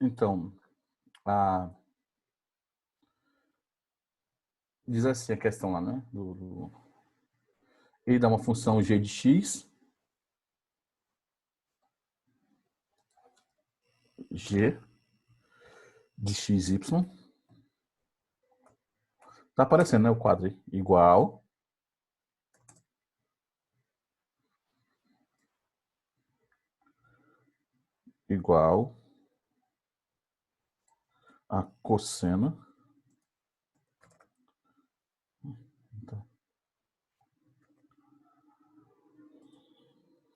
Então, diz assim a questão lá, né? Ele dá uma função g de x, g de xy. Tá aparecendo, né? O quadro aí. Igual a cosseno. Então,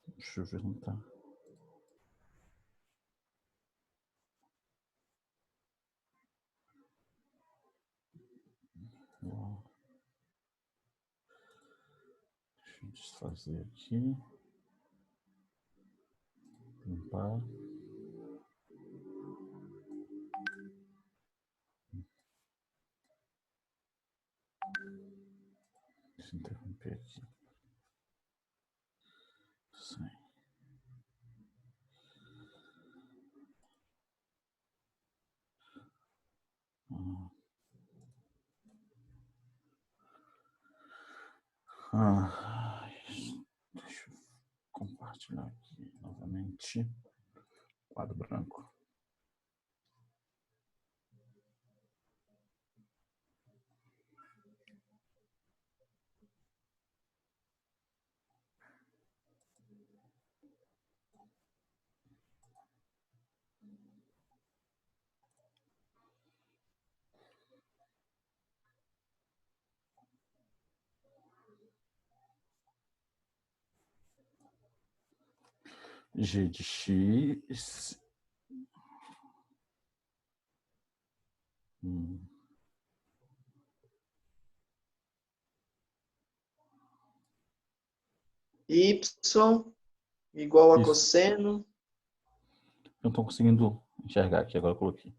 deixa eu ver, não tá. Deixa eu desfazer aqui. Limpar. Deixa eu interromper aqui. Sim. Deixa eu compartilhar aqui novamente. Quadro branco. G de x. Y igual a Isso. cosseno. Eu não estou conseguindo enxergar aqui, agora eu coloquei.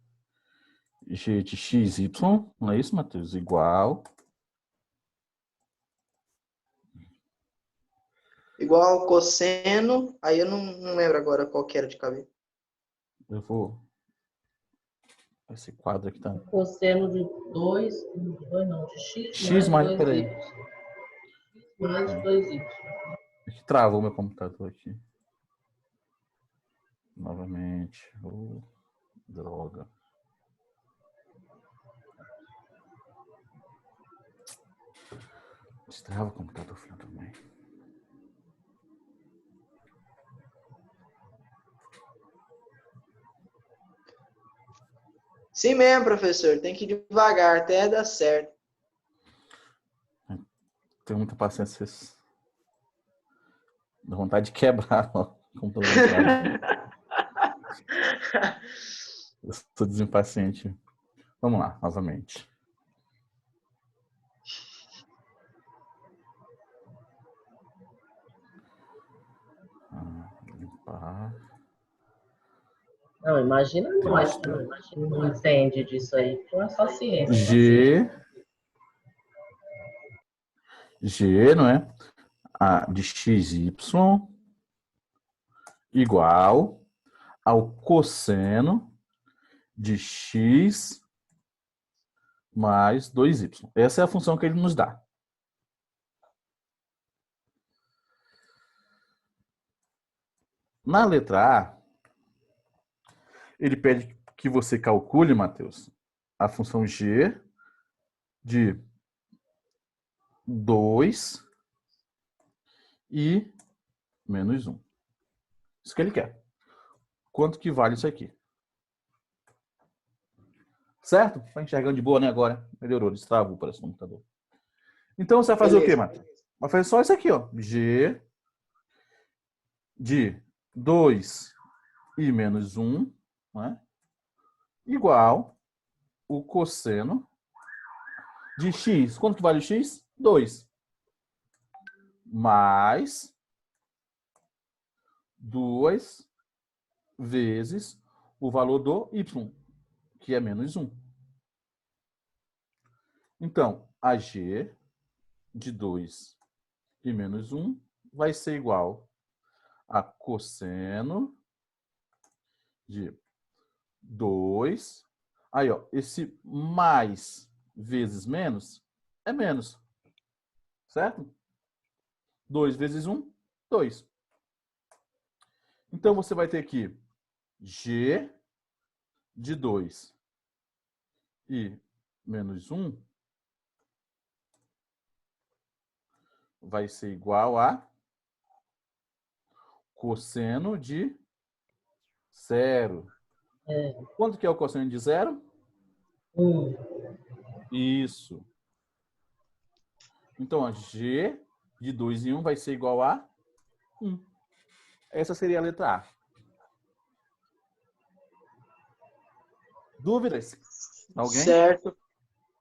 G de xy, não é isso, Matheus? Igual Igual cosseno. Aí eu não lembro agora qual que era de cabeça. Eu vou. Esse quadro aqui tá. Cosseno de 2 não, de x X mais. 2y. Peraí. X mais 2y. Aqui travou meu computador aqui. Novamente. Droga. Destrava o computador, filho também. Sim mesmo, professor. Tem que ir devagar até dar certo. Tenho muita paciência. Dá vontade de quebrar ó, o computador. Eu sou desimpaciente. Vamos lá, novamente. Limpar. Não, imagina nós que não entende disso aí. Com a paciência. G, não é? De xy igual ao cosseno de x mais 2y. Essa é a função que ele nos dá. Na letra A, ele pede que você calcule, Matheus, a função g de 2 e menos 1. Isso que ele quer. Quanto que vale isso aqui? Certo? Tá enxergando de boa, né, agora? Melhorou, destravou para esse computador. Então, você vai fazer o quê, Matheus? Vai fazer só isso aqui, ó. G de 2 e menos 1, né? Igual o cosseno de x. Quanto que vale o x? 2. Mais 2 vezes o valor do y, que é menos 1. Então, a g de 2 e menos 1 vai ser igual a cosseno de 2. Aí, ó, esse mais vezes menos é menos, certo? 2 vezes 1, 2. Então, você vai ter aqui g de 2 e menos 1 vai ser igual a cosseno de 0. É. Quanto que é o cosseno de 0? 1. Isso. Então, a g de 2 e 1 vai ser igual a 1. Essa seria a letra A. Dúvidas? Alguém? Certo.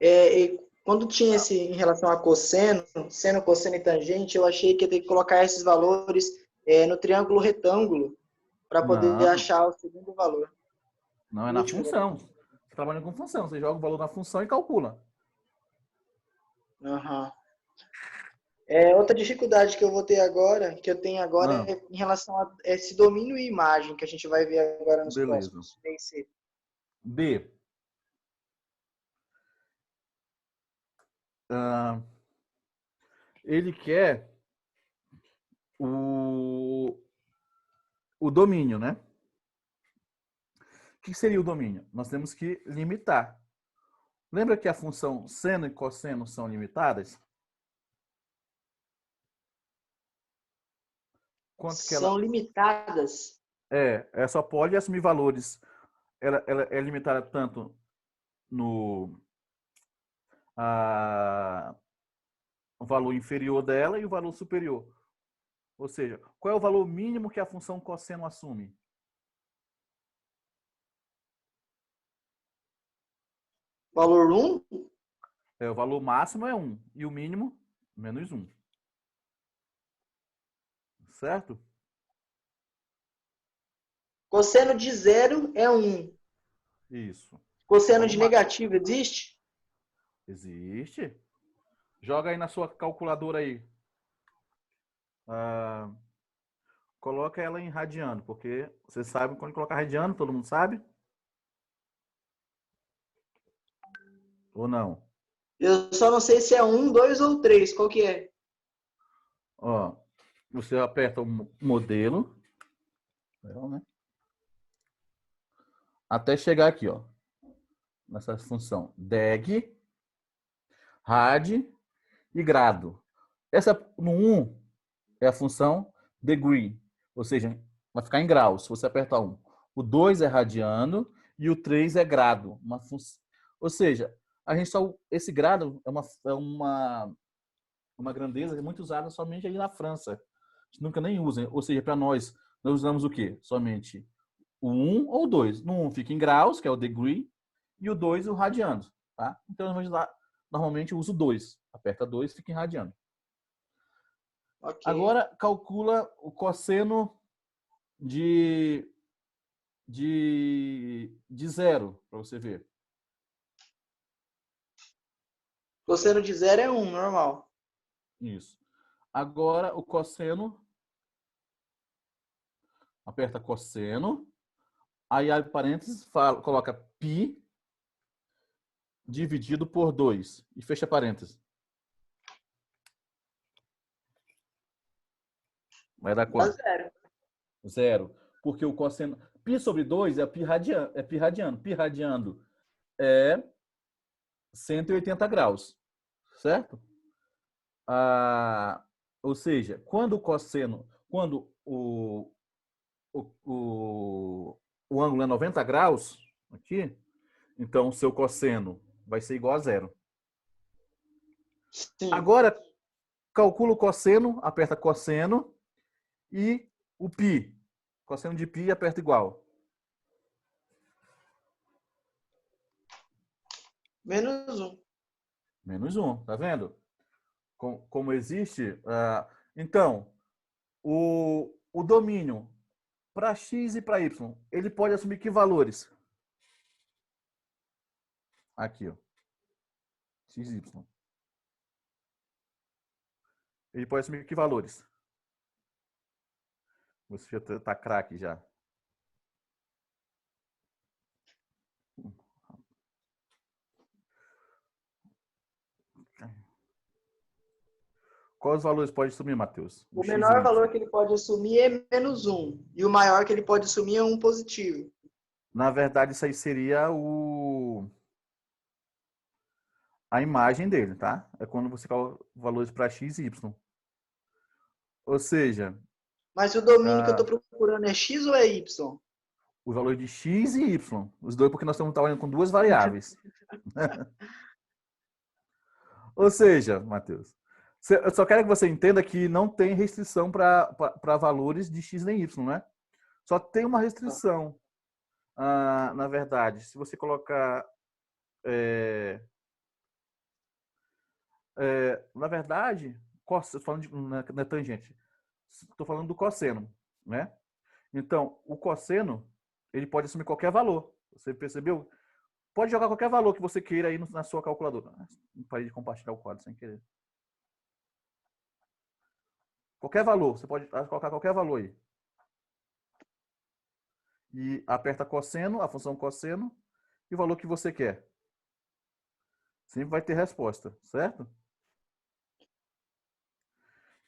E quando tinha esse em relação a cosseno, seno, cosseno e tangente, eu achei que ia ter que colocar esses valores no triângulo retângulo para poder Não, achar o segundo valor. não é O na último função. valor. Você está trabalhando com função. Você joga o valor na função e calcula. Aham. Outra dificuldade que eu vou ter agora, que eu tenho agora, Ah, é em relação a esse domínio e imagem que a gente vai ver agora nos beleza. próximos. B e C. B. Ele quer o domínio, né? O que seria o domínio? Nós temos que limitar. Lembra que a função seno e cosseno são limitadas? Quanto que ela São limitadas. ela só pode assumir valores. Ela é limitada tanto no o valor inferior dela e o valor superior. Ou seja, qual é o valor mínimo que a função cosseno assume? Valor 1, O valor máximo é 1 e o mínimo menos 1. Certo? cosseno de 0 é 1. Isso. Cosseno Valor de máximo. negativo existe? Existe. Joga aí na sua calculadora aí. Coloca ela em radiano, porque você sabe quando colocar radiano, todo mundo sabe? Ou não? Eu só não sei se é 1, 2 ou 3. Qual que é? Ó, você aperta o modelo, né? Até chegar aqui, ó, nessa função deg, rad e grado. Essa no 1 é a função degree, ou seja, vai ficar em graus se você apertar 1. O 2 é radiano e o 3 é grado. Ou seja, a gente só esse grado é uma grandeza muito usada somente ali na França. A gente nunca nem usa. Ou seja, para nós usamos o quê? Somente o 1 ou o 2. No 1 fica em graus, que é o degree, e o 2 o radiano. Tá? Então, normalmente eu uso 2. Aperta 2 fica em radiano. Ok. Agora, calcula o cosseno de 0, para você ver. Cosseno de 0 é 1, normal. Isso. Agora, o cosseno, aperta cosseno, aí abre parênteses, coloca π dividido por 2 e fecha parênteses. Vai dar Dá quanto? 0. 0. Porque o cosseno... π sobre 2 é π radiano. Π radiando é 180 graus. Certo? Ou seja, quando o cosseno... Quando o ângulo é 90 graus, aqui, então o seu cosseno vai ser igual a 0. Sim. Agora, calcula o cosseno, aperta cosseno e o π. Cosseno de π aperta igual. Menos 1. Menos 1, tá vendo? Como existe. Então, o domínio para x e para y, ele pode assumir que valores? Aqui, ó. X e y. Ele pode assumir que valores? Você já tá craque já. Quais os valores pode assumir, Matheus? O X e menor valor y. que ele pode assumir é menos 1. E o maior que ele pode assumir é 1 positivo. Na verdade, isso aí seria a imagem dele, tá? É quando você coloca valores para x e y. Ou seja, Mas o domínio que eu estou procurando é x ou é y? os valores de x e y. Os dois, porque nós estamos trabalhando com duas variáveis. Ou seja, Matheus, eu só quero que você entenda que não tem restrição para valores de x nem y, né? Só tem uma restrição, na verdade. Se você colocar... na verdade, estou falando na tangente. Estou falando do cosseno, né? Então, o cosseno, ele pode assumir qualquer valor. Você percebeu? Pode jogar qualquer valor que você queira aí na sua calculadora. Parei de compartilhar o quadro sem querer. Qualquer valor. Você pode colocar qualquer valor aí. E aperta cosseno, a função cosseno, e o valor que você quer. Sempre vai ter resposta, certo?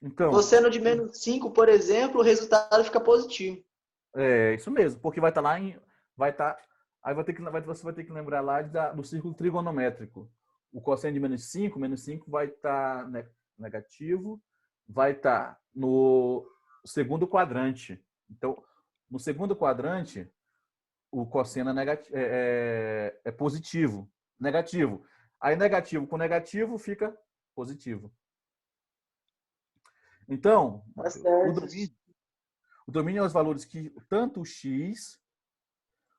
Então, Cosseno de menos 5, por exemplo, o resultado fica positivo. é isso mesmo, porque vai estar lá em... aí você vai ter que lembrar lá do círculo trigonométrico. O cosseno de menos 5 vai estar negativo, vai estar no segundo quadrante. Então, no segundo quadrante, o cosseno é positivo. Negativo. Aí negativo com negativo fica positivo. Então, Tá Matheus, certo. o domínio é os valores que tanto o x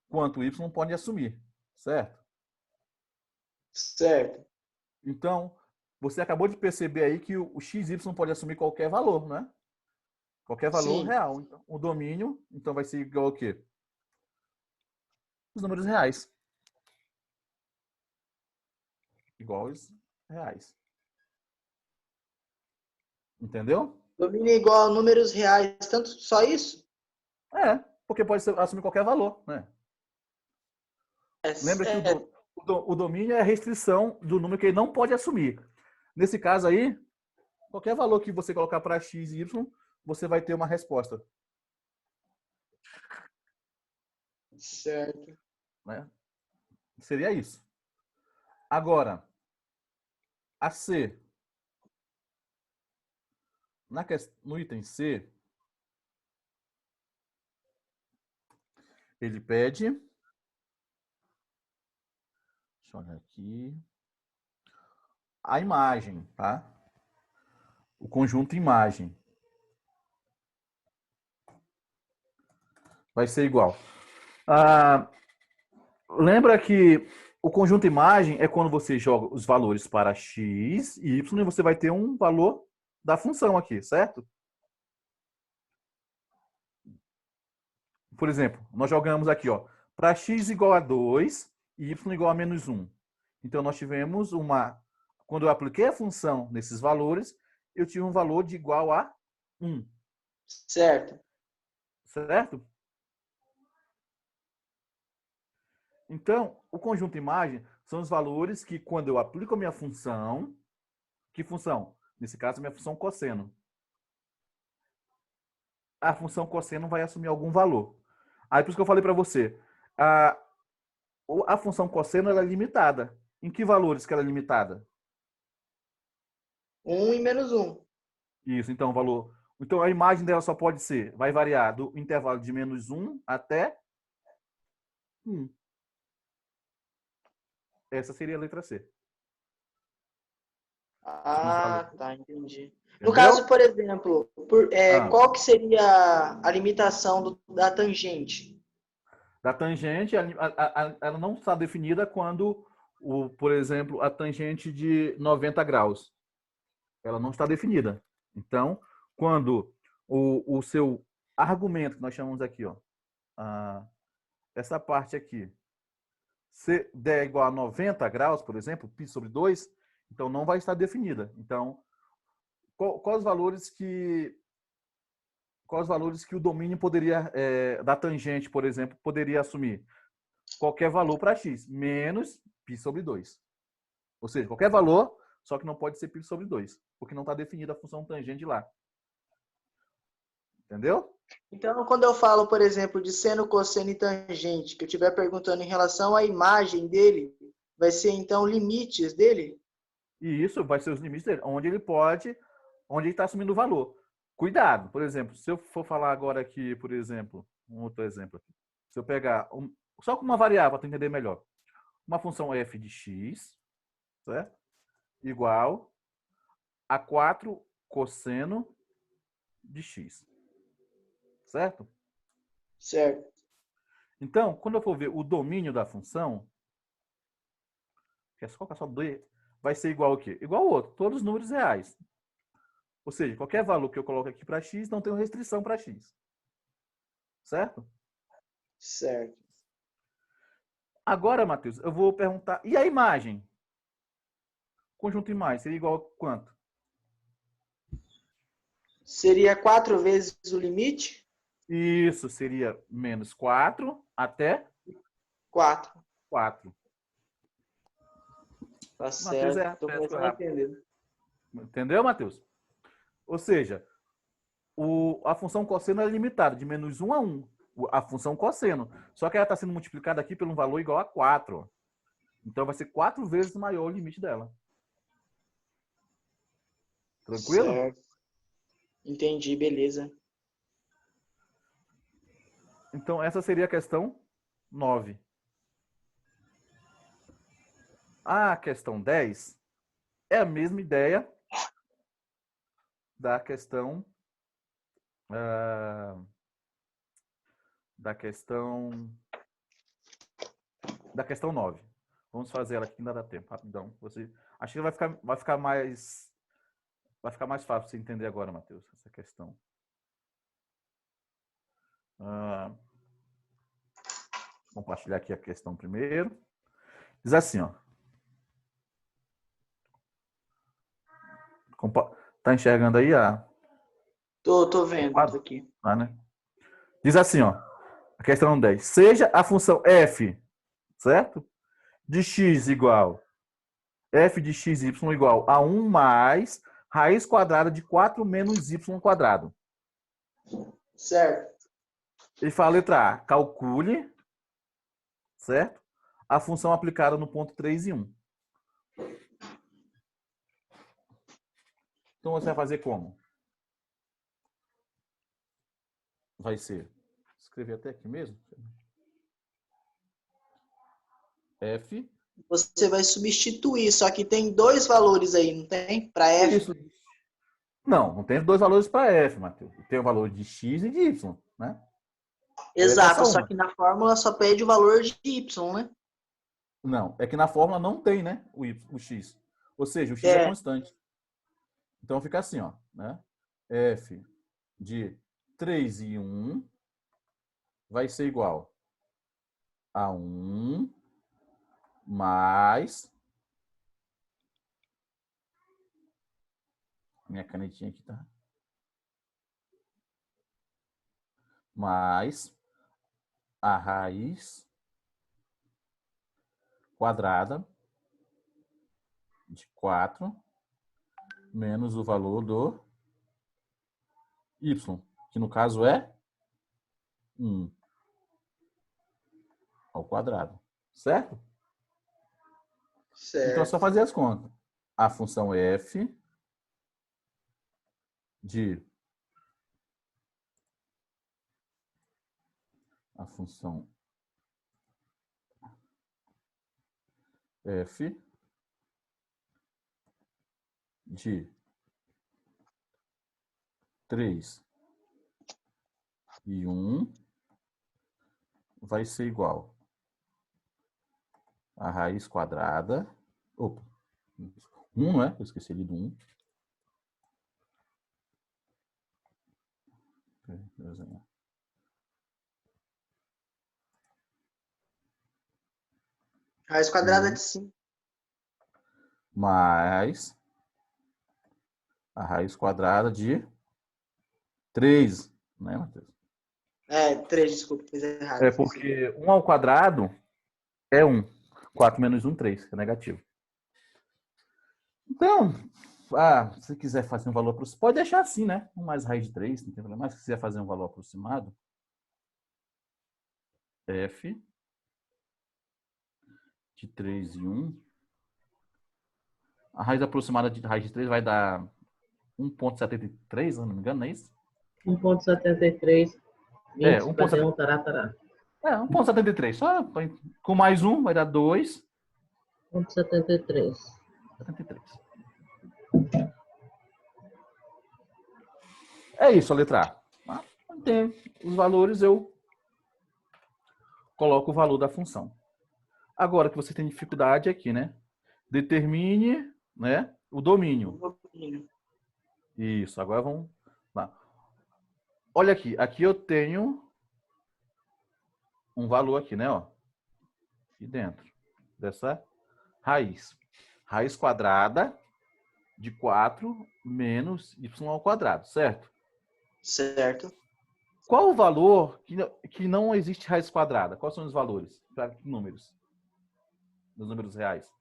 quanto o y podem assumir, certo? Certo. Então, você acabou de perceber aí que o x e y pode assumir qualquer valor, né? Qualquer valor Sim. real. Então, o domínio, então, vai ser igual ao quê? Os números reais. Igual aos reais. Entendeu? Domínio é igual a números reais, tanto só isso? Porque pode assumir qualquer valor, né? Lembra que É, o domínio é a restrição do número que ele não pode assumir. Nesse caso aí, qualquer valor que você colocar para x e y, você vai ter uma resposta. certo. Né? Seria isso. Agora, a C. No item C, ele pede... Deixa eu olhar aqui. A imagem, tá? O conjunto imagem. Vai ser igual. Lembra que o conjunto imagem é quando você joga os valores para x e y e você vai ter um valor da função aqui, certo? Por exemplo, nós jogamos aqui, ó, para x igual a 2 e y igual a menos 1. Então, nós tivemos uma... Quando eu apliquei a função nesses valores, eu tive um valor de igual a 1. Certo. Certo? Então, o conjunto imagem são os valores que, quando eu aplico a minha função... Que função? Nesse caso, a minha função cosseno. A função cosseno vai assumir algum valor. Aí, por isso que eu falei para você, a função cosseno ela é limitada. Em que valores que ela é limitada? 1 e menos 1. Isso, então, o valor. Então, a imagem dela só pode ser, vai variar do intervalo de menos 1 até 1. Essa seria a letra C. Ah, tá, entendi. Entendeu? No caso, por exemplo, qual que seria a limitação da tangente? Da tangente, ela não está definida quando por exemplo, a tangente de 90 graus. Ela não está definida. Então, quando o seu argumento, que nós chamamos aqui, ó, essa parte aqui, se der igual a 90 graus, por exemplo, π sobre 2, então não vai estar definida. Então, quais os valores que o domínio poderia, da tangente, por exemplo, poderia assumir? Qualquer valor para x, menos π sobre 2. Ou seja, qualquer valor, só que não pode ser π sobre 2, porque não está definida a função tangente lá. Entendeu? Então, quando eu falo, por exemplo, de seno, cosseno e tangente, que eu estiver perguntando em relação à imagem dele, vai ser, então, limites dele? E isso vai ser os limites dele, onde ele está assumindo o valor. Cuidado, por exemplo, se eu for falar agora aqui, por exemplo, um outro exemplo aqui. Se eu pegar só com uma variável para entender melhor. Uma função f de x, certo? Igual a 4 cosseno de x. Certo? Certo. Então, quando eu for ver o domínio da função, que é só 2, vai ser igual ao quê? Igual ao outro, todos os números reais. Ou seja, qualquer valor que eu coloque aqui para x, não tem restrição para x. Certo? Certo. Agora, Matheus, eu vou perguntar, e a imagem? Conjunto imagem seria igual a quanto? Seria 4 vezes o limite? Isso, seria menos 4 até 4. 4. Tá Matheus certo. é Estou atlético começando a rápido. entender. Entendeu, Matheus? Ou seja, a função cosseno é limitada, de menos 1 a 1. A função cosseno. Só que ela está sendo multiplicada aqui por um valor igual a 4. Então vai ser 4 vezes maior o limite dela. Tranquilo? Certo. Entendi, beleza. Então essa seria a questão 9. A questão 10 é a mesma ideia da questão da questão 9. Vamos fazer ela aqui, ainda dá tempo, rapidão. Acho que vai ficar mais fácil você entender agora, Matheus, essa questão. Vou compartilhar aqui a questão primeiro. Diz assim, ó. Tá enxergando aí Tô vendo aqui. né? Diz assim, ó. A questão 10. Seja a função f, certo? De x igual f de xy igual a 1 mais raiz quadrada de 4 menos y quadrado. Certo. Ele fala letra A, calcule, certo? A função aplicada no ponto 3 e 1. Então você vai fazer como? Vai ser, escrever até aqui mesmo. F. Você vai substituir, só que tem dois valores aí, não tem? Para F. Isso. Não tem dois valores para F, Matheus. Tem o valor de x e de y, né? Exato, só que na fórmula só pede o valor de y, né? Não, é que na fórmula não tem, né? O x. Ou seja, o x é constante. Então fica assim, ó, né? F de 3 e 1 vai ser igual a 1 mais... Minha canetinha aqui, tá? Mais a raiz quadrada de 4 menos o valor do y, que no caso é 1 ao quadrado. Certo? Certo. Então é só fazer as contas. A função f de a função f de 3 e 1 vai ser igual a raiz quadrada. Opa. 1, não é? Eu esqueci ali do 1. Raiz quadrada de 5. Mais a raiz quadrada de 3, né, Matheus? 3, desculpa, fiz errado. É porque 1 ao quadrado é 1. 4 menos 1, 3, que é negativo. Então, se quiser fazer um valor aproximado, pode deixar assim, né? 1 mais raiz de 3, não tem problema. Mas se quiser fazer um valor aproximado, f de 3 e 1, a raiz aproximada de raiz de 3 vai dar 1,73, se não me engano, não é isso? 1,73, 20 fazer 1, tará, tará. 1,73. Só com mais 1 vai dar 2. 1,73. 73. É isso, a letra A. Tem os valores, eu coloco o valor da função. Agora que você tem dificuldade aqui, né? Determine, né, o domínio. Isso, agora vamos lá. Olha aqui, aqui eu tenho um valor aqui, né, ó. Aqui dentro dessa raiz. Raiz quadrada de 4 menos y ao quadrado, certo? Certo. Qual o valor que não existe raiz quadrada? Quais são os valores? Para que números? Dos números reais.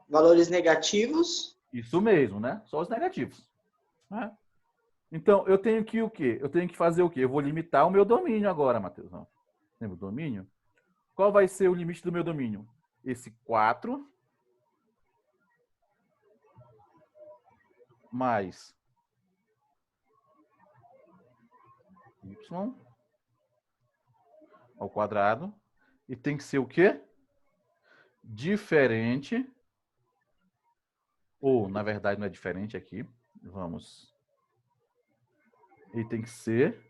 Valores negativos. Isso mesmo, né? Só os negativos. Né? Então, eu tenho que o quê? Eu tenho que fazer o quê? Eu vou limitar o meu domínio agora, Matheus. Lembra o domínio? Qual vai ser o limite do meu domínio? Esse 4 mais y ao quadrado. E tem que ser o quê? Diferente. Ou, na verdade, não é diferente aqui. Vamos. Ele tem que ser.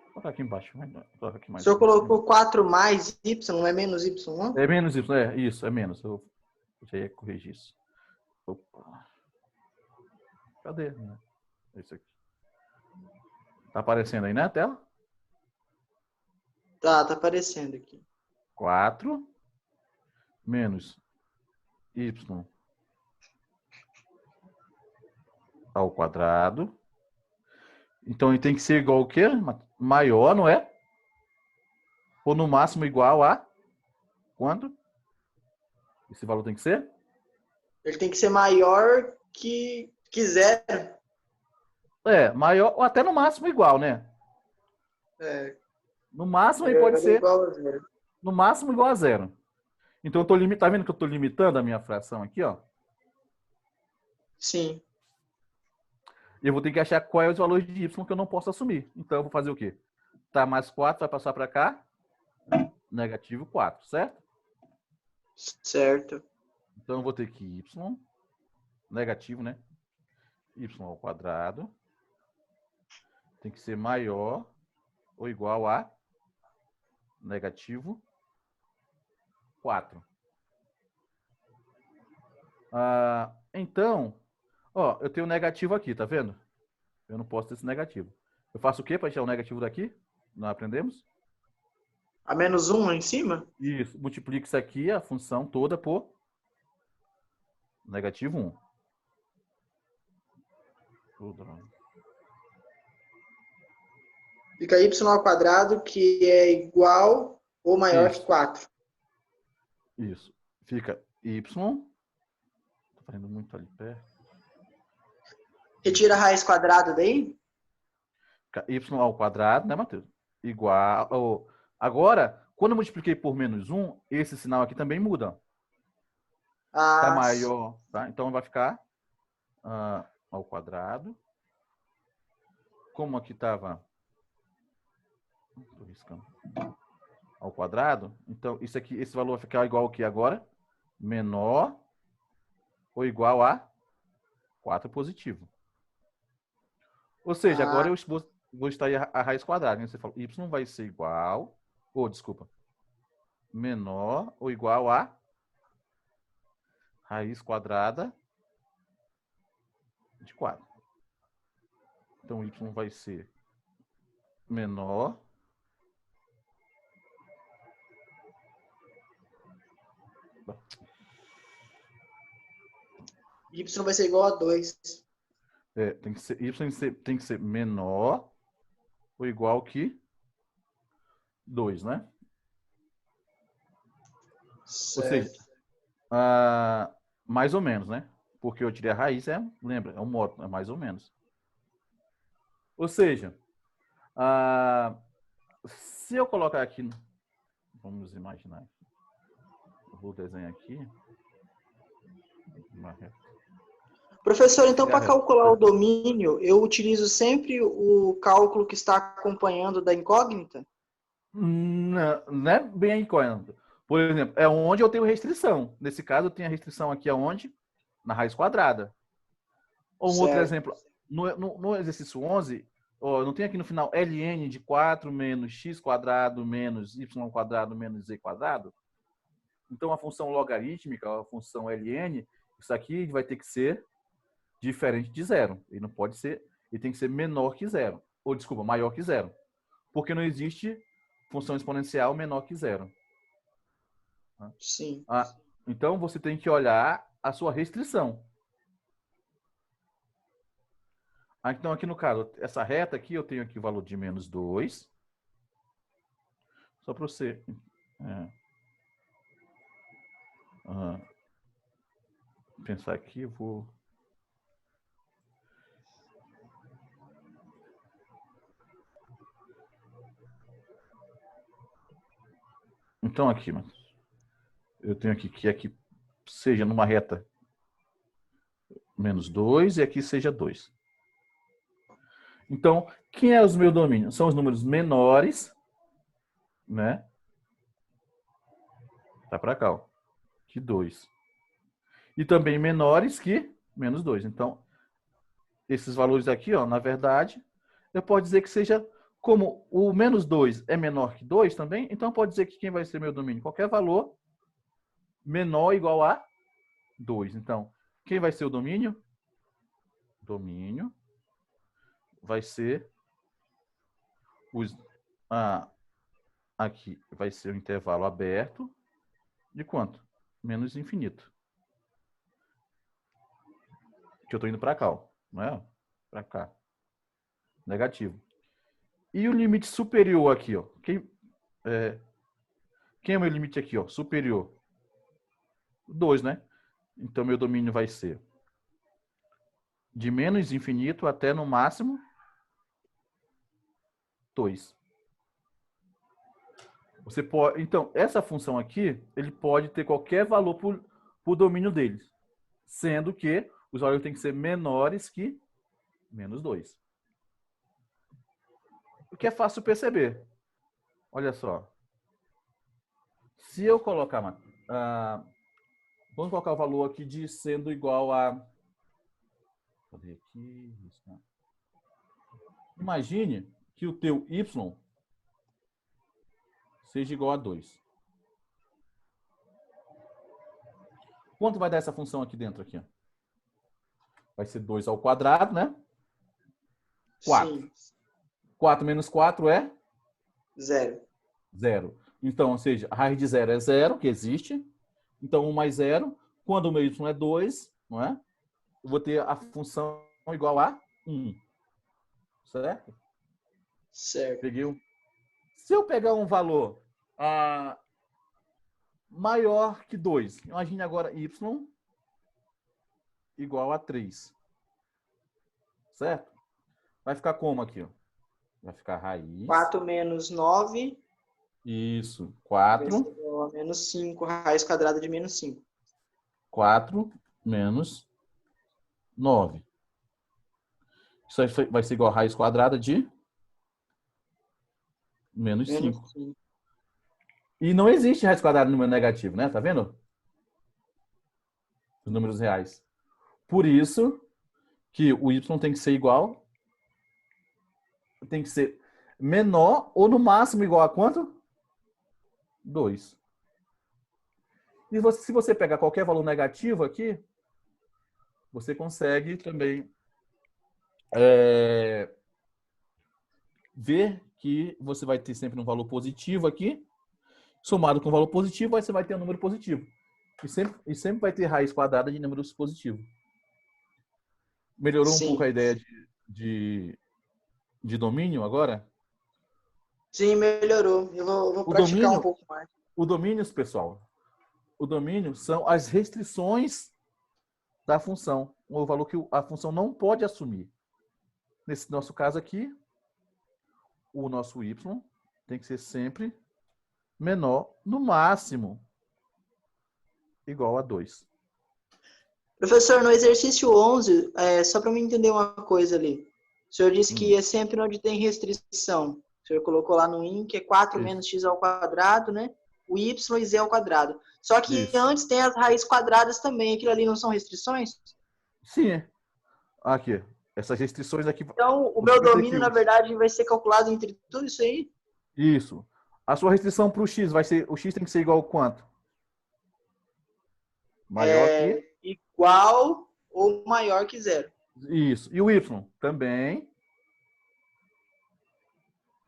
Vou colocar aqui embaixo. Coloca aqui mais. O senhor colocou 4 mais y, não é menos y1? É menos y, é isso, é menos. Eu já ia corrigir isso. Opa. Cadê? Isso aqui. Tá aparecendo aí na tela? Tá aparecendo aqui. 4 menos y ao quadrado. Então, ele tem que ser igual ao quê? Maior, não é? Ou no máximo igual a quanto? Esse valor tem que ser? Ele tem que ser maior que 0. Maior ou até no máximo igual, né? No máximo ele pode ser igual a 0. No máximo igual a 0. Então, tá vendo que eu estou limitando a minha fração aqui, ó? Sim. E eu vou ter que achar qual é os valores de y que eu não posso assumir. Então, eu vou fazer o quê? Tá, mais 4 vai passar para cá. Negativo 4, certo? Certo. Então, eu vou ter que y, negativo, né? Y ao quadrado tem que ser maior ou igual a negativo 4. Então, ó, eu tenho negativo aqui, tá vendo? Eu não posso ter esse negativo. Eu faço o quê para tirar o negativo daqui? Nós aprendemos? A menos 1 em cima? Isso. Multiplica isso aqui, a função toda, por negativo 1. Fica y ao quadrado, que é igual ou maior que 4. Isso. Fica y. Tô fazendo muito ali perto. Retira a raiz quadrada daí? Fica y ao quadrado, né, Matheus? Igual. Agora, quando eu multipliquei por menos 1, esse sinal aqui também muda. Tá maior, tá? Então vai ficar ao quadrado. Como aqui estava ao quadrado, então isso aqui, esse valor vai ficar igual ao que agora? Menor ou igual a 4 positivo. Ou seja, agora eu vou extrair a raiz quadrada. Né? Você fala, y vai ser igual Ou, desculpa. Menor ou igual a raiz quadrada de 4. Então, y vai ser menor Y vai ser igual a 2. tem que ser, tem que ser menor ou igual que 2, né? Ou seja, Certo. mais ou menos, né? Porque eu tirei a raiz, lembra, é um módulo, é mais ou menos. Ou seja, se eu colocar aqui, vamos imaginar, eu vou desenhar aqui uma reta. Professor, então, para calcular o domínio, eu utilizo sempre o cálculo que está acompanhando da incógnita? Não é bem a incógnita. Por exemplo, é onde eu tenho restrição. Nesse caso, eu tenho a restrição aqui aonde? Na raiz quadrada. Ou um outro exemplo, no exercício 11, não tem aqui no final ln de 4 menos x quadrado menos y quadrado menos z quadrado? Então, a função logarítmica, a função ln, isso aqui vai ter que ser diferente de zero. Ele não pode ser, ele tem que ser menor que zero. Ou, desculpa, maior que zero. Porque não existe função exponencial menor que zero. Sim. Então, você tem que olhar a sua restrição. Então, aqui no caso, essa reta aqui, eu tenho aqui o valor de menos 2. Só para você... pensar aqui, eu vou... Então, aqui, eu tenho aqui que aqui seja numa reta menos 2 e aqui seja 2. Então, quem é os meus domínios? São os números menores, né? Tá para cá, ó, que 2. E também menores que menos 2. Então, esses valores aqui, ó, na verdade, eu posso dizer que seja, como o menos 2 é menor que 2 também, então pode dizer que quem vai ser meu domínio? Qualquer valor menor ou igual a 2. Então, quem vai ser o domínio? Domínio vai ser aqui vai ser o intervalo aberto de quanto? Menos infinito. Que eu estou indo para cá, ó, não é? Para cá. Negativo. E o limite superior aqui, ó? Quem é o meu limite aqui, ó? Superior. 2, né? Então, meu domínio vai ser de menos infinito até, no máximo, 2. Você pode, então, essa função aqui, ele pode ter qualquer valor por domínio dele, sendo que os valores têm que ser menores que menos 2. O que é fácil perceber. Olha só. Se eu colocar... vamos colocar o valor aqui de sendo igual a... Cadê aqui? Imagine que o teu y seja igual a 2. Quanto vai dar essa função aqui dentro? Aqui, ó? Vai ser 2 ao quadrado, né? 4. Sim. 4 menos 4 é? 0. 0. Então, ou seja, a raiz de 0 é 0, que existe. Então, 1 mais 0. Quando o meu y é 2, não é? Eu vou ter a função igual a 1. Certo? Certo. Peguei um... Se eu pegar um valor maior que 2, imagine agora y igual a 3. Certo? Vai ficar como aqui? Ó? Vai ficar raiz... 4 menos 9. Isso. 4. Igual a menos 5. Raiz quadrada de menos 5. 4 menos 9. Isso aí vai ser igual a raiz quadrada de menos 5. E não existe raiz quadrada no número negativo, né? Tá vendo? Os números reais. Por isso que o y tem que ser igual... Tem que ser menor ou no máximo igual a quanto? 2. E você, se você pegar qualquer valor negativo aqui, você consegue também ver que você vai ter sempre um valor positivo aqui, somado com um valor positivo, aí você vai ter um número positivo. E sempre vai ter raiz quadrada de números positivos. Melhorou um pouco Sim. a ideia de domínio agora? Sim, melhorou. Eu vou O praticar um domínio, pouco mais. o domínio, pessoal, o domínio são as restrições da função, o valor que a função não pode assumir. Nesse nosso caso aqui, o nosso y tem que ser sempre menor, no máximo, igual a 2. Professor, no exercício 11, só para me entender uma coisa ali. O senhor disse que é sempre onde tem restrição. O senhor colocou lá no IN que é 4 Isso. menos x ao quadrado, né? O y e z ao quadrado. Só que Isso. antes tem as raízes quadradas também. Aquilo ali não são restrições? Sim. Aqui. Essas restrições aqui. Então, o Você meu vai ter que domínio, na verdade, vai ser calculado entre tudo isso aí? Isso. A sua restrição para o x vai ser. O x tem que ser igual a quanto? Maior que. Igual ou maior que zero. Isso. E o y também.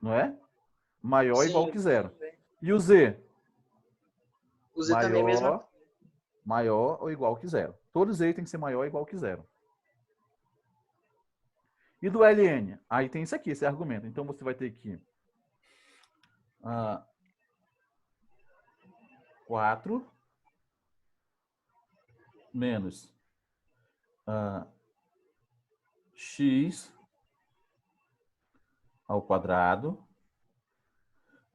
Não é? Maior ou igual Sim. que zero. E o z? O z também é a mesma. Maior ou igual que zero. Todos eles têm que ser maior ou igual que zero. E do ln? Aí tem isso aqui, esse argumento. Então você vai ter que 4 menos x ao quadrado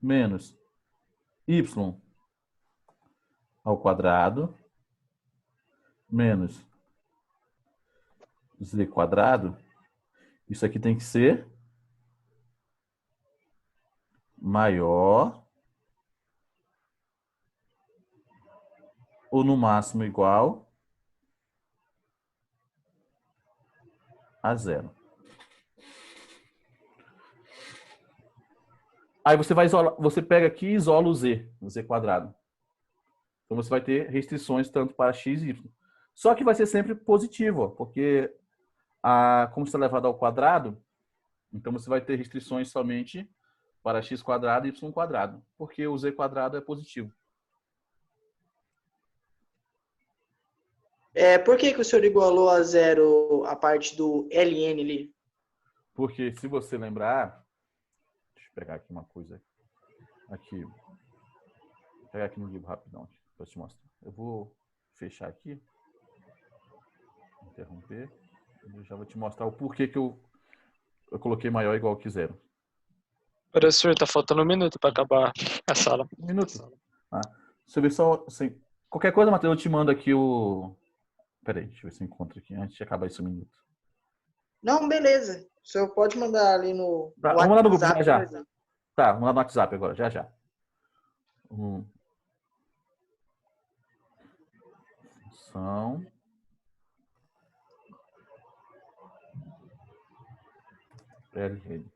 menos y ao quadrado menos z quadrado. Isso aqui tem que ser maior ou no máximo igual a zero. Aí você vai isolar, você pega aqui e isola o z quadrado. Então você vai ter restrições tanto para x e y. Só que vai ser sempre positivo, ó, porque como está elevado ao quadrado, então você vai ter restrições somente para x quadrado e y quadrado, porque o z quadrado é positivo. Por que o senhor igualou a zero a parte do ln ali? Porque se você lembrar, deixa eu pegar aqui uma coisa aqui. Vou pegar aqui no livro rapidão para te mostrar. Eu vou fechar aqui, interromper, e eu já vou te mostrar o porquê que eu coloquei maior ou igual que zero. Professor, tá faltando 1 minuto para acabar a sala. 1 minuto. Deixa eu ver só. Assim, qualquer coisa, Matheus, eu te mando aqui o. Peraí, deixa eu ver se eu encontro aqui antes de acabar esse minuto. Não, beleza. O senhor pode mandar ali no Tá, vamos lá no grupo WhatsApp. já já. Tá, vamos lá no WhatsApp agora, já já. Função. LN.